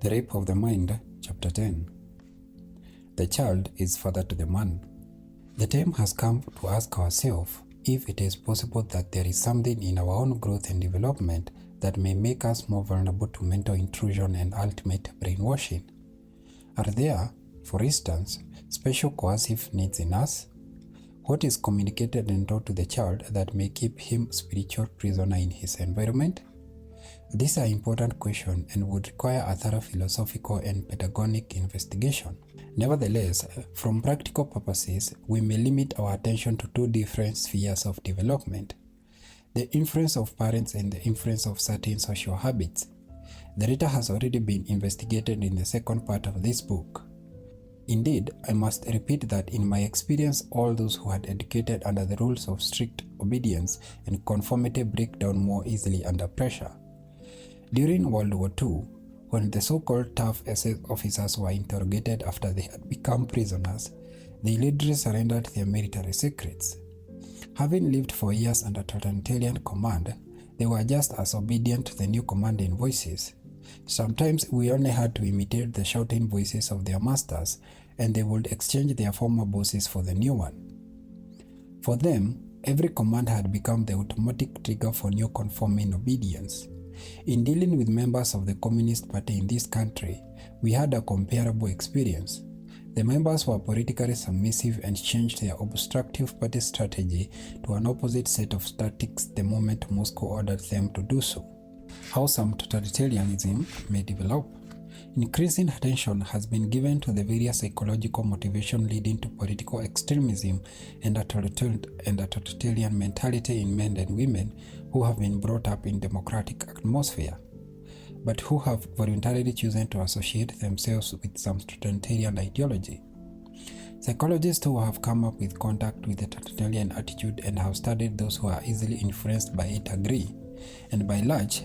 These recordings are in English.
The Rape of the Mind, Chapter 10. The child is father to the man. The time has come to ask ourselves if it is possible that there is something in our own growth and development that may make us more vulnerable to mental intrusion and ultimate brainwashing. Are there, for instance, special coercive needs in us? What is communicated and taught to the child that may keep him spiritual prisoner in his environment? These are important questions and would require a thorough philosophical and pedagogic investigation. Nevertheless, from practical purposes, we may limit our attention to two different spheres of development: the influence of parents and the influence of certain social habits. The latter has already been investigated in the second part of this book. Indeed, I must repeat that in my experience, all those who had educated under the rules of strict obedience and conformity break down more easily under pressure. During World War II, when the so-called tough SS officers were interrogated after they had become prisoners, they immediately surrendered their military secrets. Having lived for years under totalitarian command, they were just as obedient to the new commanding voices. Sometimes we only had to imitate the shouting voices of their masters, and they would exchange their former bosses for the new one. For them, every command had become the automatic trigger for new conforming obedience. In dealing with members of the Communist Party in this country, we had a comparable experience. The members were politically submissive and changed their obstructive party strategy to an opposite set of tactics the moment Moscow ordered them to do so. How some totalitarianism may develop. Increasing attention has been given to the various psychological motivation leading to political extremism and a totalitarian mentality in men and women who have been brought up in democratic atmosphere, but who have voluntarily chosen to associate themselves with some totalitarian ideology. Psychologists who have come up with contact with the totalitarian attitude and have studied those who are easily influenced by it agree, and by large,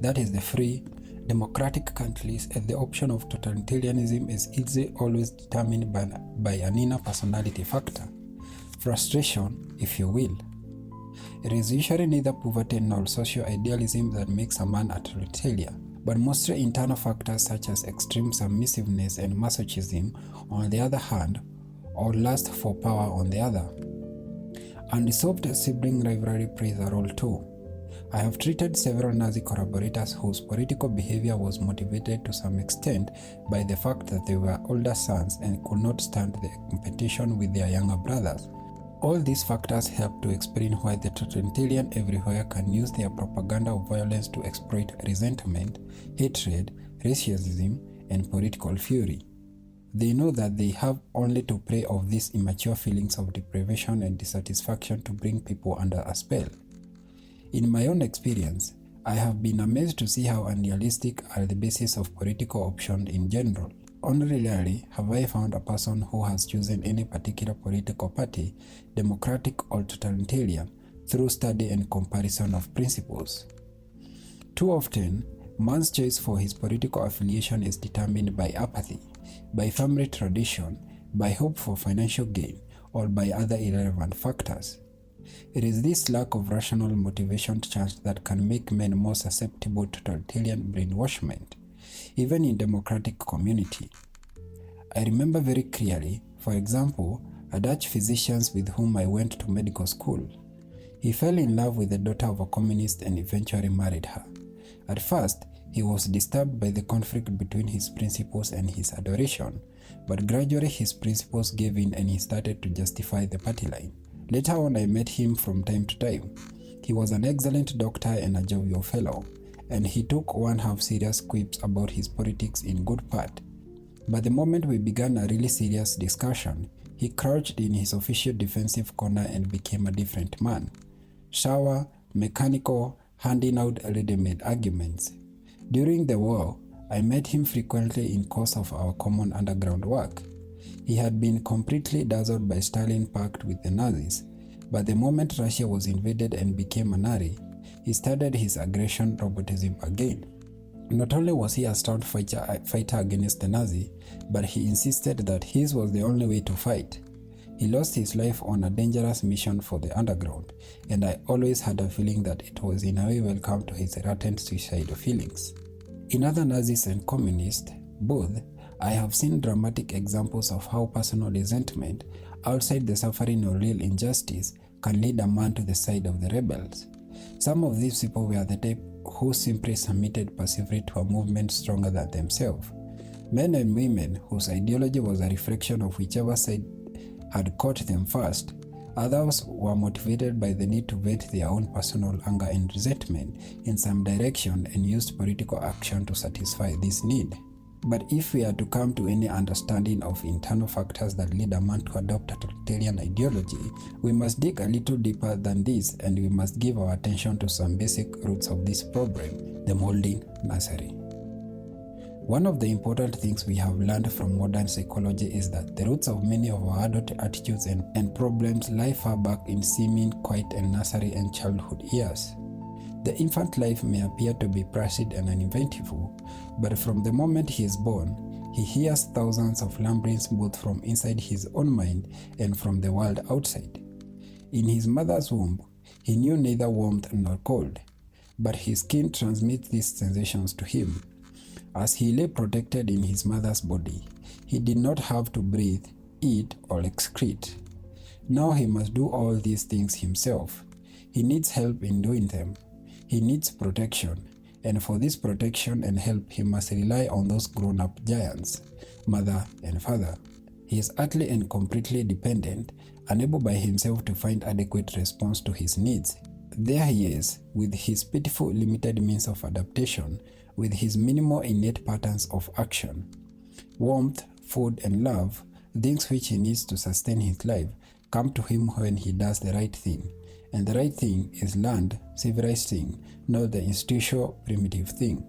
that is the free, democratic countries, and the option of totalitarianism is easily always determined by an inner personality factor, frustration, if you will. It is usually neither poverty nor social idealism that makes a man a totalitarian, but mostly internal factors such as extreme submissiveness and masochism on the other hand, or lust for power on the other. Unresolved sibling rivalry plays a role too. I have treated several Nazi collaborators whose political behavior was motivated to some extent by the fact that they were older sons and could not stand the competition with their younger brothers. All these factors help to explain why the totalitarian everywhere can use their propaganda of violence to exploit resentment, hatred, racism, and political fury. They know that they have only to prey of these immature feelings of deprivation and dissatisfaction to bring people under a spell. In my own experience, I have been amazed to see how unrealistic are the basis of political options in general. Only rarely have I found a person who has chosen any particular political party, democratic or totalitarian, through study and comparison of principles. Too often, man's choice for his political affiliation is determined by apathy, by family tradition, by hope for financial gain, or by other irrelevant factors. It is this lack of rational motivation charge that can make men more susceptible to totalitarian brainwashment, even in democratic community. I remember very clearly, for example, a Dutch physician with whom I went to medical school. He fell in love with the daughter of a communist and eventually married her. At first, he was disturbed by the conflict between his principles and his adoration, but gradually his principles gave in and he started to justify the party line. Later on, I met him from time to time. He was an excellent doctor and a jovial fellow, and he took one half serious quips about his politics in good part. But the moment we began a really serious discussion, he crouched in his official defensive corner and became a different man. Sour, mechanical, handing out ready-made arguments. During the war, I met him frequently in course of our common underground work. He had been completely dazzled by Stalin pact with the Nazis, but the moment Russia was invaded and became an ally, he started his aggression robotism again. Not only was he a staunch fighter against the Nazi, but he insisted that his was the only way to fight. He lost his life on a dangerous mission for the underground, and I always had a feeling that it was in a way welcome to his latent suicidal feelings. In other Nazis and communists, both, I have seen dramatic examples of how personal resentment, outside the suffering or real injustice, can lead a man to the side of the rebels. Some of these people were the type who simply submitted passively to a movement stronger than themselves. Men and women whose ideology was a reflection of whichever side had caught them first. Others were motivated by the need to vent their own personal anger and resentment in some direction and used political action to satisfy this need. But if we are to come to any understanding of internal factors that lead a man to adopt a totalitarian ideology, we must dig a little deeper than this, and we must give our attention to some basic roots of this problem, the molding nursery. One of the important things we have learned from modern psychology is that the roots of many of our adult attitudes and problems lie far back in seeming quiet and nursery and childhood years. The infant life may appear to be placid and uneventful, but from the moment he is born, he hears thousands of lumberings both from inside his own mind and from the world outside. In his mother's womb, he knew neither warmth nor cold, but his skin transmits these sensations to him. As he lay protected in his mother's body, he did not have to breathe, eat, or excrete. Now he must do all these things himself. He needs help in doing them. He needs protection, and for this protection and help he must rely on those grown-up giants, mother and father. He is utterly and completely dependent, unable by himself to find adequate response to his needs. There he is, with his pitiful limited means of adaptation, with his minimal innate patterns of action. Warmth, food, and love, things which he needs to sustain his life, come to him when he does the right thing. And the right thing is learned, civilized thing, not the institutional primitive thing.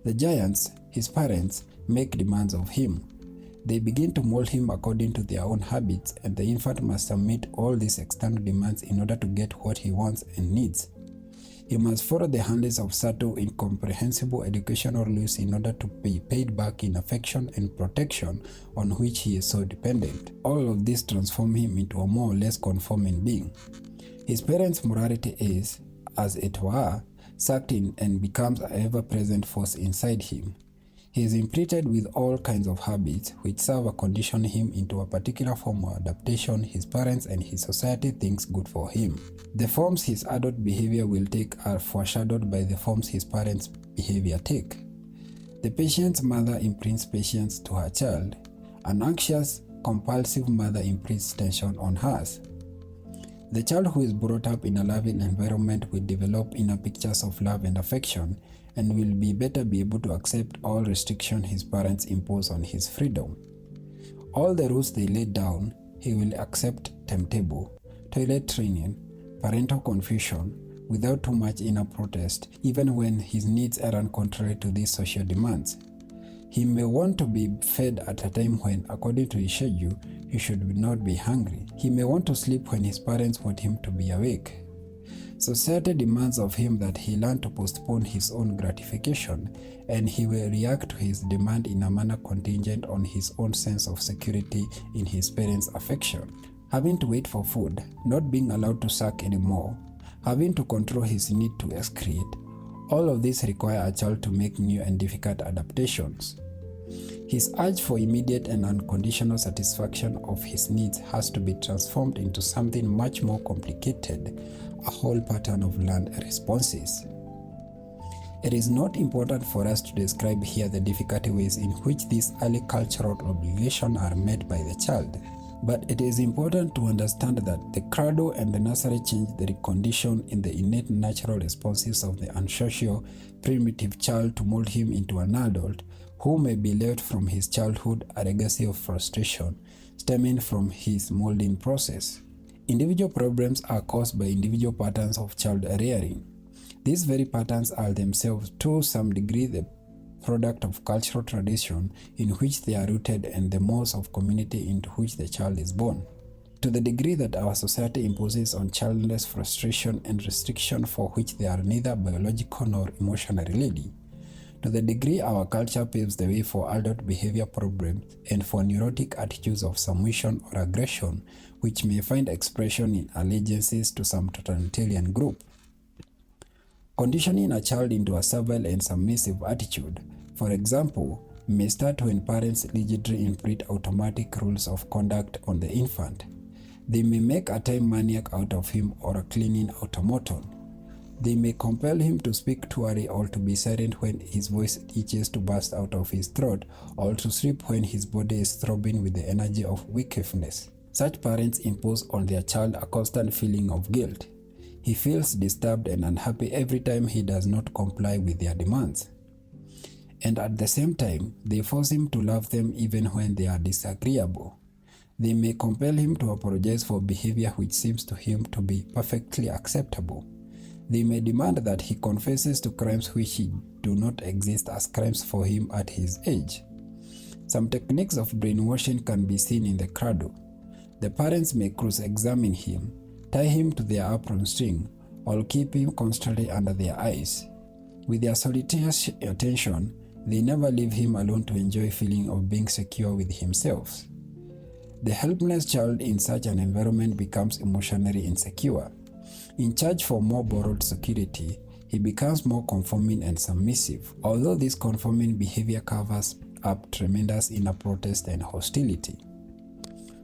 The giants, his parents, make demands of him. They begin to mold him according to their own habits, and the infant must submit all these external demands in order to get what he wants and needs. He must follow the handles of subtle, incomprehensible educational rules in order to be paid back in affection and protection on which he is so dependent. All of this transform him into a more or less conforming being. His parents' morality is, as it were, sucked in and becomes an ever-present force inside him. He is imprinted with all kinds of habits which serve to condition him into a particular form of adaptation his parents and his society thinks good for him. The forms his adult behavior will take are foreshadowed by the forms his parents' behavior take. The patient's mother imprints patience to her child. An anxious, compulsive mother imprints tension on hers. The child who is brought up in a loving environment will develop inner pictures of love and affection, and will be able to accept all restrictions his parents impose on his freedom. All the rules they laid down, he will accept timetable, toilet training, parental confusion, without too much inner protest, even when his needs are contrary to these social demands. He may want to be fed at a time when, according to his schedule, he should not be hungry. He may want to sleep when his parents want him to be awake. Society demands of him that he learn to postpone his own gratification, and he will react to his demand in a manner contingent on his own sense of security in his parents' affection. Having to wait for food, not being allowed to suck anymore, having to control his need to excrete, all of this require a child to make new and difficult adaptations. His urge for immediate and unconditional satisfaction of his needs has to be transformed into something much more complicated, a whole pattern of learned responses. It is not important for us to describe here the difficult ways in which these early cultural obligations are met by the child, but it is important to understand that the cradle and the nursery change the condition in the innate natural responses of the unsocial, primitive child to mold him into an adult who may be left from his childhood a legacy of frustration stemming from his molding process. Individual problems are caused by individual patterns of child rearing. These very patterns are themselves to some degree the product of cultural tradition in which they are rooted and the mores of community into which the child is born. To the degree that our society imposes on childless frustration and restriction for which they are neither biological nor emotionally ready, to the degree our culture paves the way for adult behavior problems and for neurotic attitudes of submission or aggression which may find expression in allegiances to some totalitarian group. Conditioning a child into a servile and submissive attitude, for example, may start when parents rigidly imprint automatic rules of conduct on the infant. They may make a time maniac out of him or a cleaning automaton. They may compel him to speak too early or to be silent when his voice itches to burst out of his throat, or to sleep when his body is throbbing with the energy of wakefulness. Such parents impose on their child a constant feeling of guilt. He feels disturbed and unhappy every time he does not comply with their demands. And at the same time, they force him to love them even when they are disagreeable. They may compel him to apologize for behavior which seems to him to be perfectly acceptable. They may demand that he confesses to crimes which do not exist as crimes for him at his age. Some techniques of brainwashing can be seen in the cradle. The parents may cross-examine him, tie him to their apron string, or keep him constantly under their eyes. With their solitary attention, they never leave him alone to enjoy feeling of being secure with himself. The helpless child in such an environment becomes emotionally insecure. In charge for more borrowed security, he becomes more conforming and submissive, although this conforming behavior covers up tremendous inner protest and hostility.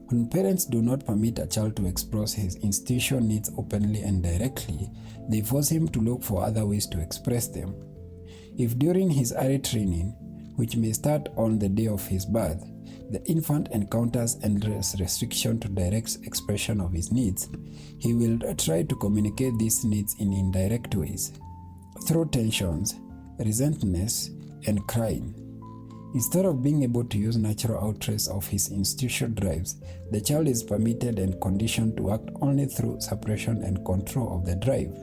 When parents do not permit a child to express his instinctual needs openly and directly, they force him to look for other ways to express them. If during his early training, which may start on the day of his birth, the infant encounters endless restriction to direct expression of his needs, he will try to communicate these needs in indirect ways, through tensions, resentment, and crying. Instead of being able to use natural outlets of his instinctual drives, the child is permitted and conditioned to act only through suppression and control of the drive.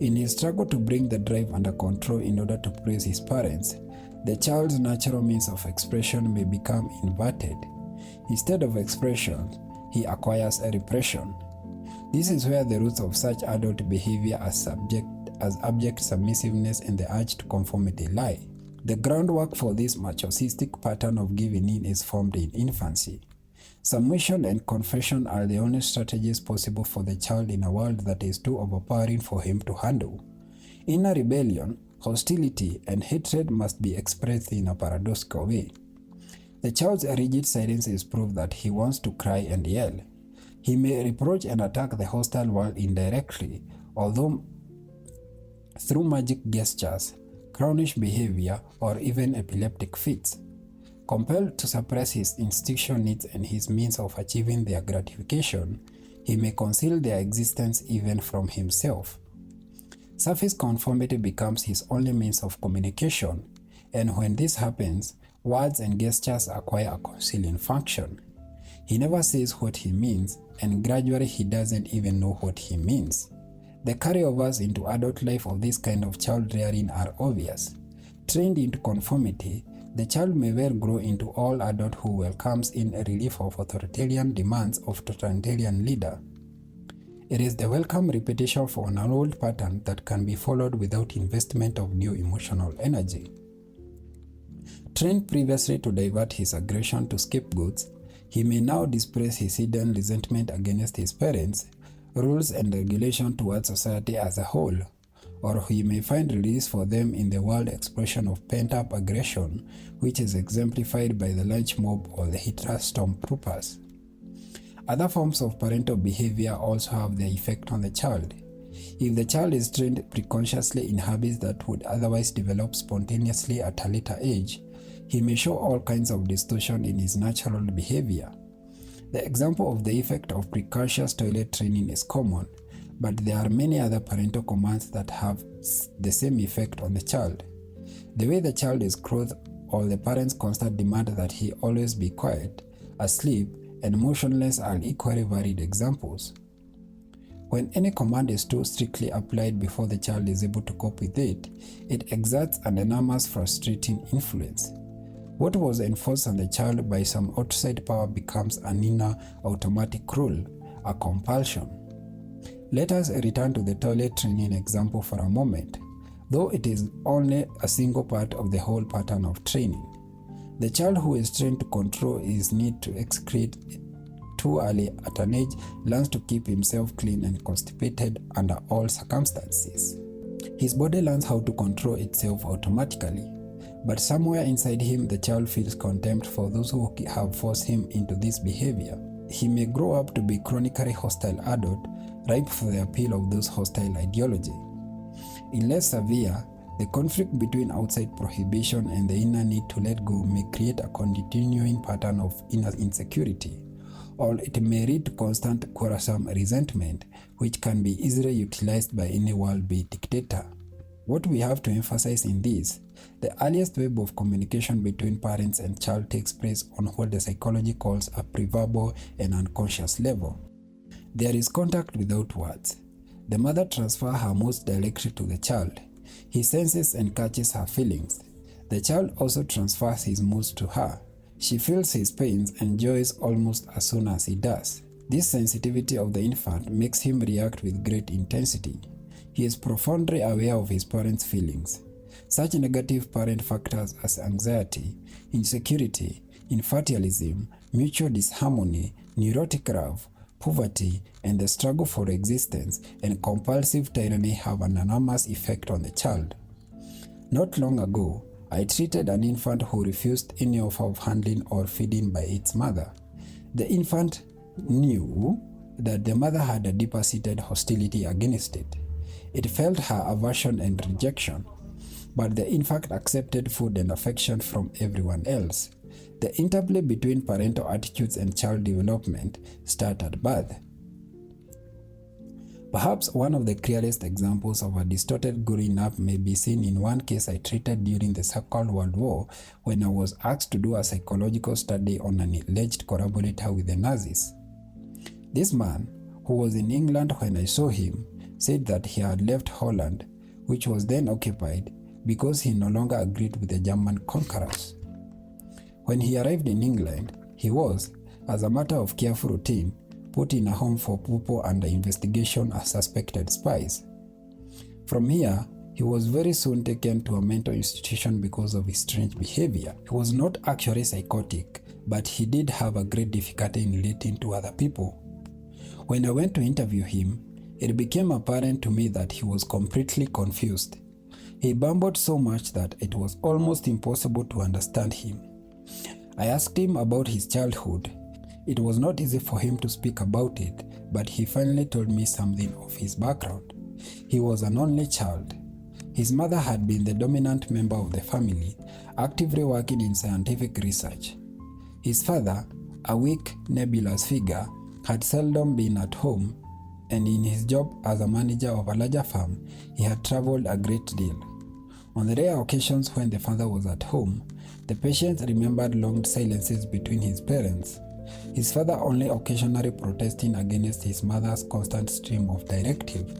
In his struggle to bring the drive under control in order to please his parents, the child's natural means of expression may become inverted. Instead of expression, he acquires a repression. This is where the roots of such adult behavior as abject submissiveness and the urge to conformity lie. The groundwork for this masochistic pattern of giving in is formed in infancy. Submission and confession are the only strategies possible for the child in a world that is too overpowering for him to handle. Inner rebellion, hostility, and hatred must be expressed in a paradoxical way. The child's rigid silence is proof that he wants to cry and yell. He may reproach and attack the hostile world indirectly, although through magic gestures, clownish behavior, or even epileptic fits. Compelled to suppress his instinctual needs and his means of achieving their gratification, he may conceal their existence even from himself. Surface conformity becomes his only means of communication, and when this happens, words and gestures acquire a concealing function. He never says what he means, and gradually he doesn't even know what he means. The carryovers into adult life of this kind of child rearing are obvious. Trained into conformity, the child may well grow into all adult who welcomes in a relief of authoritarian demands of totalitarian leader. It is the welcome repetition for an old pattern that can be followed without investment of new emotional energy. Trained previously to divert his aggression to scapegoats, he may now displace his hidden resentment against his parents, rules and regulation towards society as a whole, or he may find release for them in the wild expression of pent-up aggression, which is exemplified by the lynch mob or the Hitler stormtroopers. Other forms of parental behavior also have their effect on the child. If the child is trained preconsciously in habits that would otherwise develop spontaneously at a later age, he may show all kinds of distortion in his natural behavior. The example of the effect of precocious toilet training is common, but there are many other parental commands that have the same effect on the child. The way the child is clothed or the parent's constant demand that he always be quiet, asleep, and motionless are equally varied examples. When any command is too strictly applied before the child is able to cope with it, it exerts an enormous frustrating influence. What was enforced on the child by some outside power becomes an inner automatic rule, a compulsion. Let us return to the toilet training example for a moment, though it is only a single part of the whole pattern of training. The child who is trained to control his need to excrete too early at an age learns to keep himself clean and constipated under all circumstances. His body learns how to control itself automatically, but somewhere inside him the child feels contempt for those who have forced him into this behavior. He may grow up to be chronically hostile adult, ripe for the appeal of those hostile ideology. In less severe, the conflict between outside prohibition and the inner need to let go may create a continuing pattern of inner insecurity, or it may lead to constant quarrelsome resentment, which can be easily utilized by any world-beat dictator. What we have to emphasize in this, the earliest web of communication between parents and child takes place on what the psychology calls a pre-verbal and unconscious level. There is contact without words. The mother transfers her moods directly to the child. He senses and catches her feelings. The child also transfers his moods to her. She feels his pains and joys almost as soon as he does. This sensitivity of the infant makes him react with great intensity. He is profoundly aware of his parents' feelings. Such negative parent factors as anxiety, insecurity, infantilism, mutual disharmony, neurotic love, poverty, and the struggle for existence and compulsive tyranny have an enormous effect on the child. Not long ago, I treated an infant who refused any offer of handling or feeding by its mother. The infant knew that the mother had a deeper-seated hostility against it. It felt her aversion and rejection, but the infant accepted food and affection from everyone else. The interplay between parental attitudes and child development starts at birth. Perhaps one of the clearest examples of a distorted growing up may be seen in one case I treated during the Second World War when I was asked to do a psychological study on an alleged collaborator with the Nazis. This man, who was in England when I saw him, said that he had left Holland, which was then occupied, because he no longer agreed with the German conquerors. When he arrived in England, he was, as a matter of careful routine, put in a home for people under investigation as suspected spies. From here, he was very soon taken to a mental institution because of his strange behavior. He was not actually psychotic, but he did have a great difficulty in relating to other people. When I went to interview him, it became apparent to me that he was completely confused. He bumbled so much that it was almost impossible to understand him. I asked him about his childhood. It was not easy for him to speak about it, but he finally told me something of his background. He was an only child. His mother had been the dominant member of the family, actively working in scientific research. His father, a weak, nebulous figure, had seldom been at home, and in his job as a manager of a larger firm, he had traveled a great deal. On the rare occasions when the father was at home, the patient remembered long silences between his parents, his father only occasionally protesting against his mother's constant stream of directive.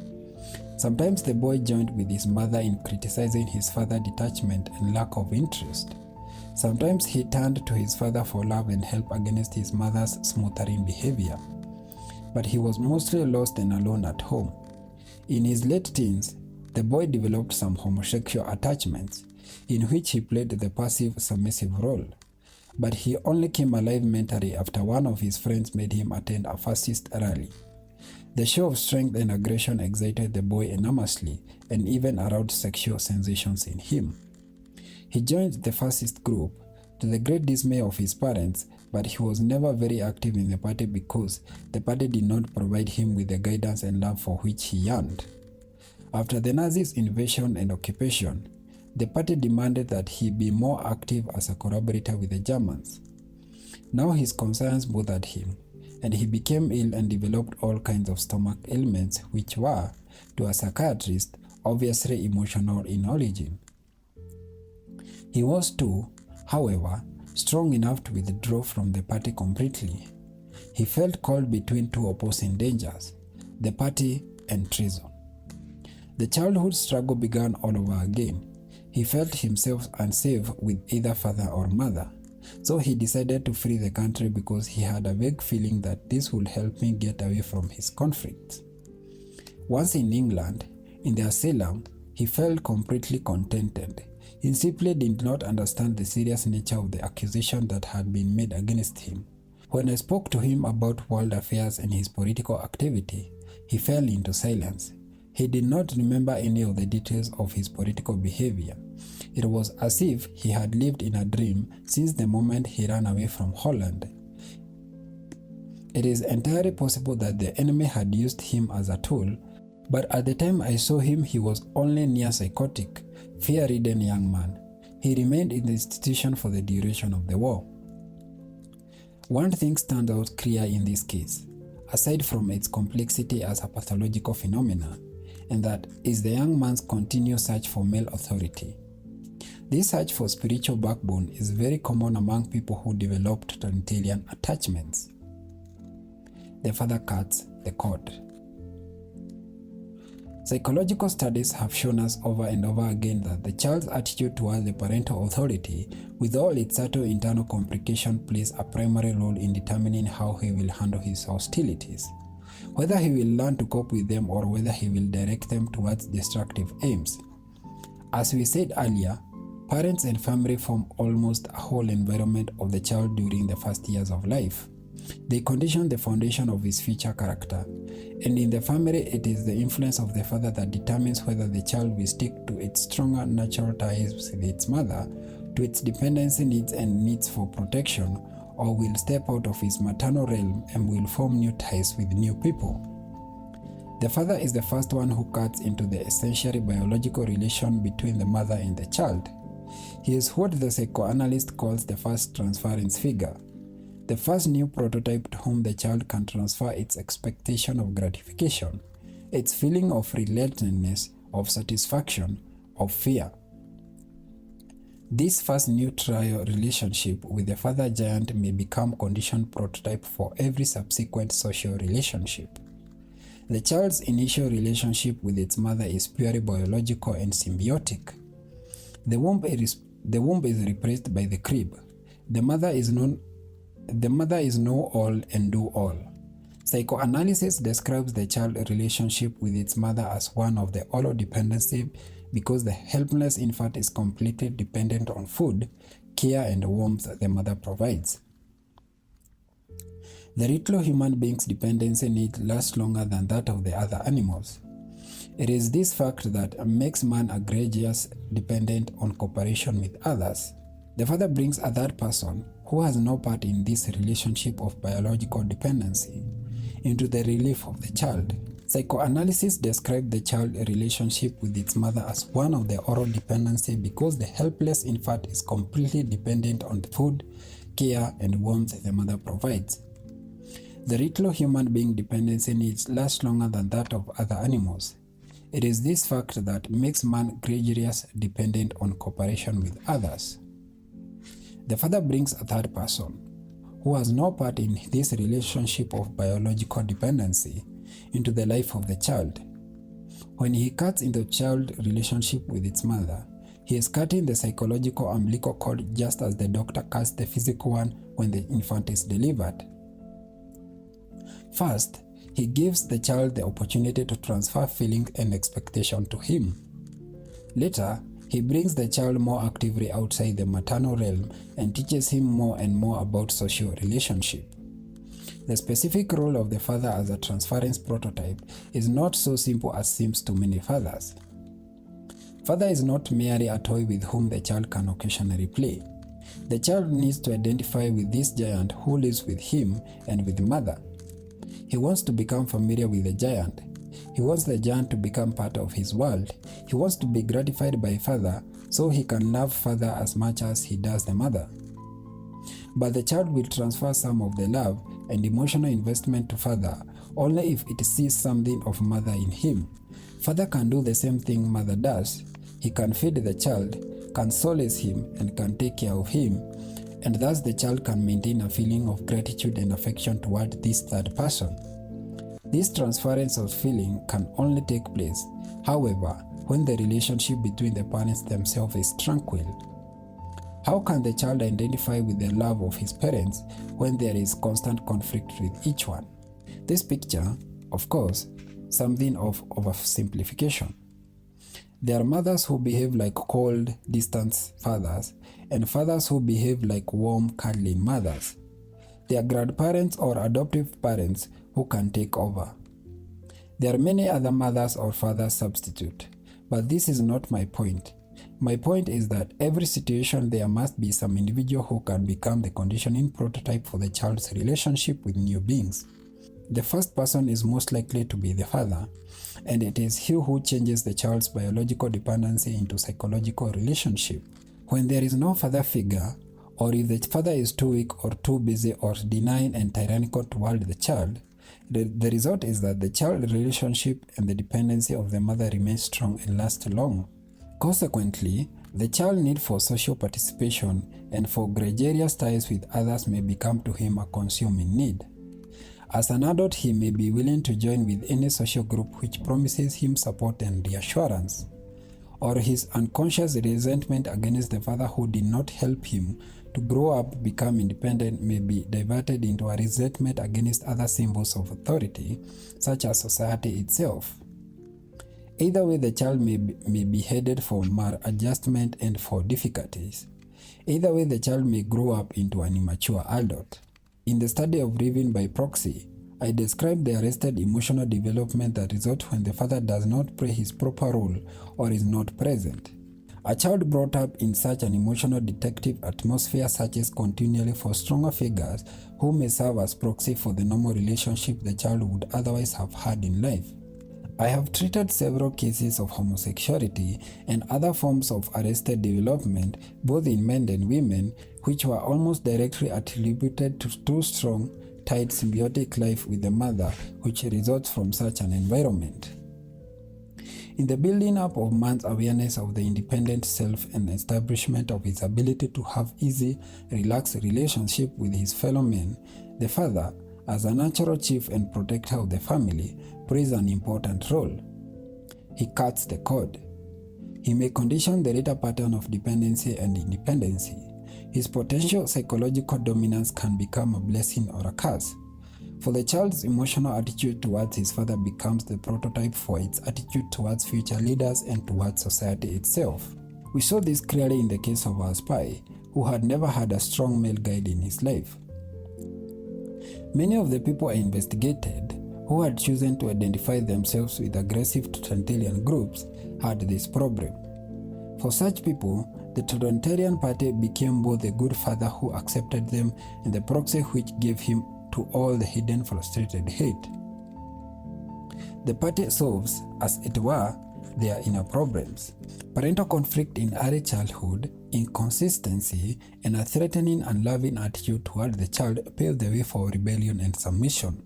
Sometimes the boy joined with his mother in criticizing his father's detachment and lack of interest. Sometimes he turned to his father for love and help against his mother's smothering behavior. But he was mostly lost and alone at home. In his late teens, the boy developed some homosexual attachments, in which he played the passive, submissive role. But he only came alive mentally after one of his friends made him attend a fascist rally. The show of strength and aggression excited the boy enormously and even aroused sexual sensations in him. He joined the fascist group, to the great dismay of his parents, but he was never very active in the party because the party did not provide him with the guidance and love for which he yearned. After the Nazis' invasion and occupation, the party demanded that he be more active as a collaborator with the Germans. Now his concerns bothered him, and he became ill and developed all kinds of stomach ailments which were, to a psychiatrist, obviously emotional in origin. He was too, however, strong enough to withdraw from the party completely. He felt caught between two opposing dangers, the party and treason. The childhood struggle began all over again. He felt himself unsafe with either father or mother, so he decided to flee the country because he had a vague feeling that this would help him get away from his conflicts. Once in England, in the asylum, he felt completely contented. He simply did not understand the serious nature of the accusation that had been made against him. When I spoke to him about world affairs and his political activity, he fell into silence. He did not remember any of the details of his political behavior. It was as if he had lived in a dream since the moment he ran away from Holland. It is entirely possible that the enemy had used him as a tool, but at the time I saw him, he was only near psychotic, fear-ridden young man. He remained in the institution for the duration of the war. One thing stands out clear in this case, aside from its complexity as a pathological phenomenon, and that is the young man's continued search for male authority. This search for spiritual backbone is very common among people who develop totalitarian attachments. The father cuts the cord. Psychological studies have shown us over and over again that the child's attitude towards the parental authority, with all its subtle internal complication, plays a primary role in determining how he will handle his hostilities, whether he will learn to cope with them or whether he will direct them towards destructive aims. As we said earlier, parents and family form almost a whole environment of the child during the first years of life. They condition the foundation of his future character, and in the family it is the influence of the father that determines whether the child will stick to its stronger natural ties with its mother, to its dependency needs and needs for protection, or will step out of his maternal realm and will form new ties with new people. The father is the first one who cuts into the essentially biological relation between the mother and the child. He is what the psychoanalyst calls the first transference figure, the first new prototype to whom the child can transfer its expectation of gratification, its feeling of relentlessness, of satisfaction, of fear. This first neutral relationship with the father giant may become conditioned prototype for every subsequent social relationship. The child's initial relationship with its mother is purely biological and symbiotic. The womb is replaced by the crib. The mother is know all and do all. Psychoanalysis describes the child's relationship with its mother as one of the allodependency because the helpless infant is completely dependent on food, care, and warmth the mother provides. The little human being's dependency need lasts longer than that of the other animals. It is this fact that makes man a gregarious, dependent on cooperation with others. The father brings a third person, who has no part in this relationship of biological dependency, into the relief of the child. Psychoanalysis describes the child's relationship with its mother as one of the oral dependency because the helpless infant is completely dependent on the food, care, and warmth the mother provides. The little human being dependency needs last longer than that of other animals. It is this fact that makes man gregarious, dependent on cooperation with others. The father brings a third person, who has no part in this relationship of biological dependency, into the life of the child. When he cuts into the child's relationship with its mother, he is cutting the psychological umbilical cord just as the doctor cuts the physical one when the infant is delivered. First, he gives the child the opportunity to transfer feelings and expectation to him. Later, he brings the child more actively outside the maternal realm and teaches him more and more about social relationship. The specific role of the father as a transference prototype is not so simple as seems to many fathers. Father is not merely a toy with whom the child can occasionally play. The child needs to identify with this giant who lives with him and with mother. He wants to become familiar with the giant. He wants the giant to become part of his world. He wants to be gratified by father so he can love father as much as he does the mother. But the child will transfer some of the love and emotional investment to father only if it sees something of mother in him. Father can do the same thing mother does. He can feed the child, can solace him, and can take care of him, and thus the child can maintain a feeling of gratitude and affection toward this third person. This transference of feeling can only take place, however, when the relationship between the parents themselves is tranquil. How can the child identify with the love of his parents when there is constant conflict with each one? This picture, of course, something of oversimplification. There are mothers who behave like cold, distant fathers, and fathers who behave like warm, cuddling mothers. There are grandparents or adoptive parents who can take over. There are many other mothers or fathers substitute, but this is not my point. My point is that every situation there must be some individual who can become the conditioning prototype for the child's relationship with new beings. The first person is most likely to be the father, and it is he who changes the child's biological dependency into psychological relationship. When there is no father figure, or if the father is too weak or too busy or denying and tyrannical toward the child, the result is that the child relationship and the dependency of the mother remains strong and lasts long. Consequently, the child's need for social participation and for gregarious ties with others may become to him a consuming need. As an adult, he may be willing to join with any social group which promises him support and reassurance, or his unconscious resentment against the father who did not help him to grow up, become independent, may be diverted into a resentment against other symbols of authority, such as society itself. Either way, the child may be headed for maladjustment and for difficulties. Either way, the child may grow up into an immature adult. In the study of living by proxy, I described the arrested emotional development that results when the father does not play his proper role or is not present. A child brought up in such an emotional detective atmosphere searches continually for stronger figures who may serve as proxy for the normal relationship the child would otherwise have had in life. I have treated several cases of homosexuality and other forms of arrested development, both in men and women, which were almost directly attributed to too strong, tight symbiotic life with the mother, which results from such an environment. In the building up of man's awareness of the independent self and establishment of his ability to have easy, relaxed relationship with his fellow men, the father, as a natural chief and protector of the family, plays an important role. He cuts the code. He may condition the later pattern of dependency and independency. His potential psychological dominance can become a blessing or a curse. For the child's emotional attitude towards his father becomes the prototype for its attitude towards future leaders and towards society itself. We saw this clearly in the case of our spy, who had never had a strong male guide in his life. Many of the people I investigated who had chosen to identify themselves with aggressive totalitarian groups had this problem. For such people, the totalitarian party became both the good father who accepted them and the proxy which gave him to all the hidden frustrated hate. The party solves, as it were, their inner problems. Parental conflict in early childhood, inconsistency, and a threatening and loving attitude toward the child pave the way for rebellion and submission,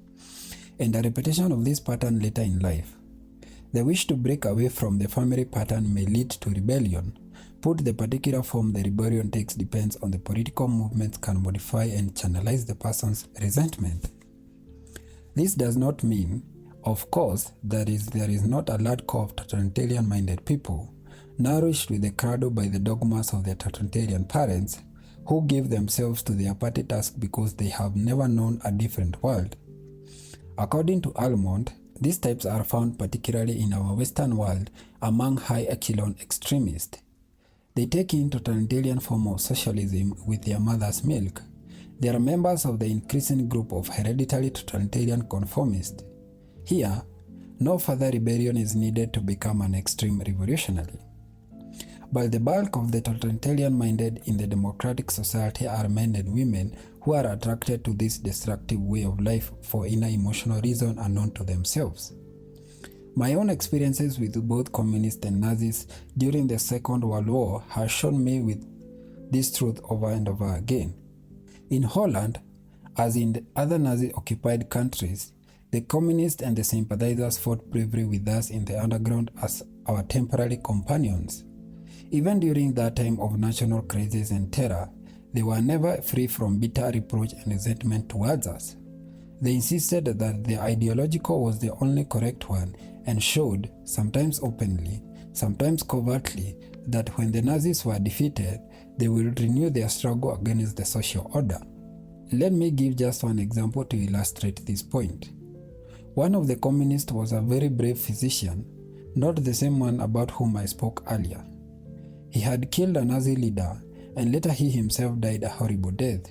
and a repetition of this pattern later in life. The wish to break away from the family pattern may lead to rebellion. Put the particular form the rebellion takes depends on the political movements can modify and channelize the person's resentment. This does not mean, of course, there is not a large core of totalitarian-minded people, nourished with the cradle by the dogmas of their totalitarian parents, who give themselves to their party task because they have never known a different world. According to Almond, these types are found particularly in our Western world among high echelon extremists. They take in totalitarian form of socialism with their mother's milk. They are members of the increasing group of hereditary totalitarian conformists. Here, no further rebellion is needed to become an extreme revolutionary. But the bulk of the totalitarian-minded in the democratic society are men and women who are attracted to this destructive way of life for inner emotional reason unknown to themselves. My own experiences with both communists and Nazis during the Second World War have shown me with this truth over and over again. In Holland, as in the other Nazi-occupied countries, the communists and the sympathizers fought bravely with us in the underground as our temporary companions. Even during that time of national crisis and terror, they were never free from bitter reproach and resentment towards us. They insisted that the ideological was the only correct one and showed, sometimes openly, sometimes covertly, that when the Nazis were defeated, they will renew their struggle against the social order. Let me give just one example to illustrate this point. One of the communists was a very brave physician, not the same one about whom I spoke earlier. He had killed a Nazi leader, and later he himself died a horrible death.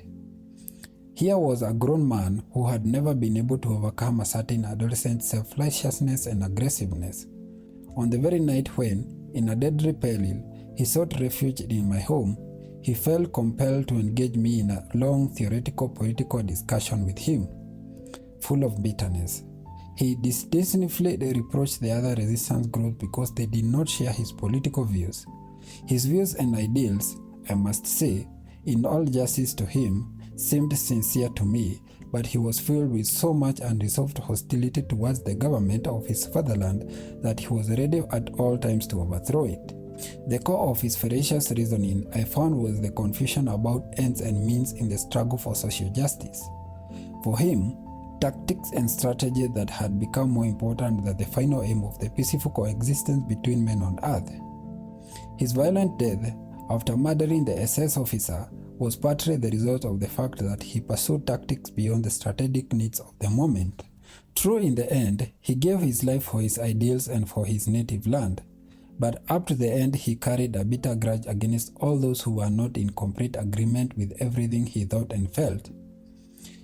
Here was a grown man who had never been able to overcome a certain adolescent self-righteousness and aggressiveness. On the very night when, in a deadly peril, he sought refuge in my home, he felt compelled to engage me in a long theoretical political discussion with him, full of bitterness. He disdainfully reproached the other resistance groups because they did not share his political views. His views and ideals, I must say, in all justice to him, seemed sincere to me, but he was filled with so much unresolved hostility towards the government of his fatherland that he was ready at all times to overthrow it. The core of his ferocious reasoning, I found, was the confusion about ends and means in the struggle for social justice. For him, tactics and strategy that had become more important than the final aim of the peaceful coexistence between men on earth. His violent death, after murdering the SS officer, was partly the result of the fact that he pursued tactics beyond the strategic needs of the moment. True, in the end, he gave his life for his ideals and for his native land, but up to the end he carried a bitter grudge against all those who were not in complete agreement with everything he thought and felt.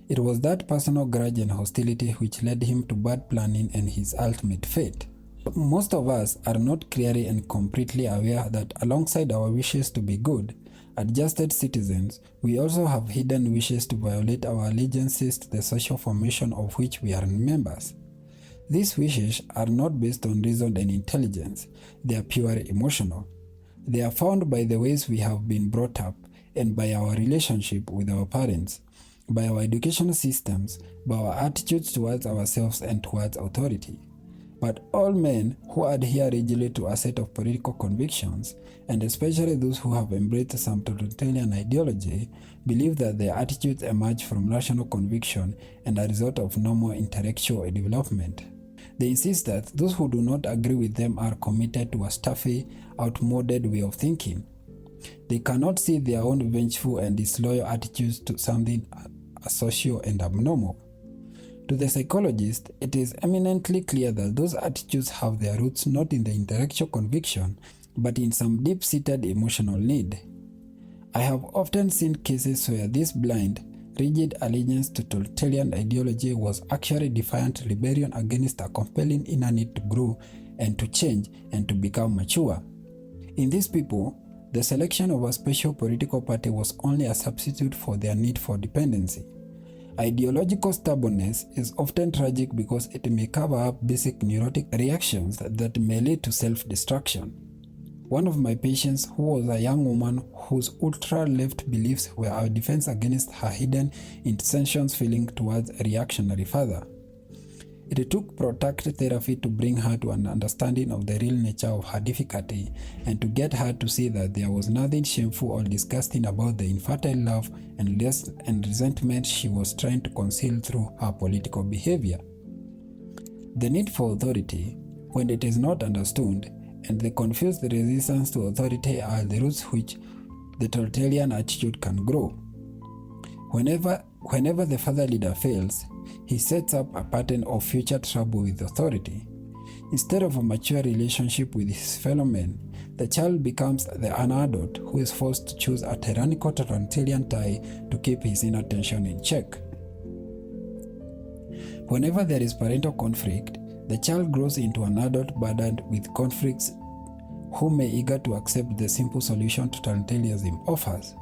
It was that personal grudge and hostility which led him to bad planning and his ultimate fate. Most of us are not clearly and completely aware that alongside our wishes to be good, adjusted citizens, we also have hidden wishes to violate our allegiances to the social formation of which we are members. These wishes are not based on reason and intelligence, they are purely emotional. They are found by the ways we have been brought up and by our relationship with our parents, by our educational systems, by our attitudes towards ourselves and towards authority. But all men who adhere rigidly to a set of political convictions, and especially those who have embraced some totalitarian ideology, believe that their attitudes emerge from rational conviction and a result of normal intellectual development. They insist that those who do not agree with them are committed to a stuffy, outmoded way of thinking. They cannot see their own vengeful and disloyal attitudes to something asocial and abnormal. To the psychologist, it is eminently clear that those attitudes have their roots not in the intellectual conviction, but in some deep-seated emotional need. I have often seen cases where this blind, rigid allegiance to totalitarian ideology was actually defiant rebellion against a compelling inner need to grow and to change and to become mature. In these people, the selection of a special political party was only a substitute for their need for dependency. Ideological stubbornness is often tragic because it may cover up basic neurotic reactions that may lead to self-destruction. One of my patients, who was a young woman whose ultra-left beliefs were a defense against her hidden intentions feeling towards a reactionary father. It took protracted therapy to bring her to an understanding of the real nature of her difficulty and to get her to see that there was nothing shameful or disgusting about the infantile love and lust and resentment she was trying to conceal through her political behavior. The need for authority, when it is not understood, and the confused resistance to authority are the roots which the totalitarian attitude can grow. Whenever the father leader fails, he sets up a pattern of future trouble with authority. Instead of a mature relationship with his fellow men, the child becomes the adult who is forced to choose a tyrannical totalitarian tie to keep his inner tension in check. Whenever there is parental conflict, the child grows into an adult burdened with conflicts who may eager to accept the simple solution totalitarianism offers.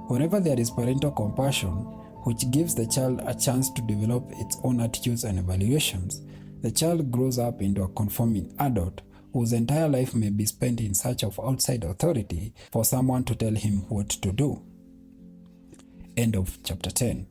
Whenever there is parental compassion, which gives the child a chance to develop its own attitudes and evaluations, the child grows up into a conforming adult whose entire life may be spent in search of outside authority for someone to tell him what to do. End of chapter 10.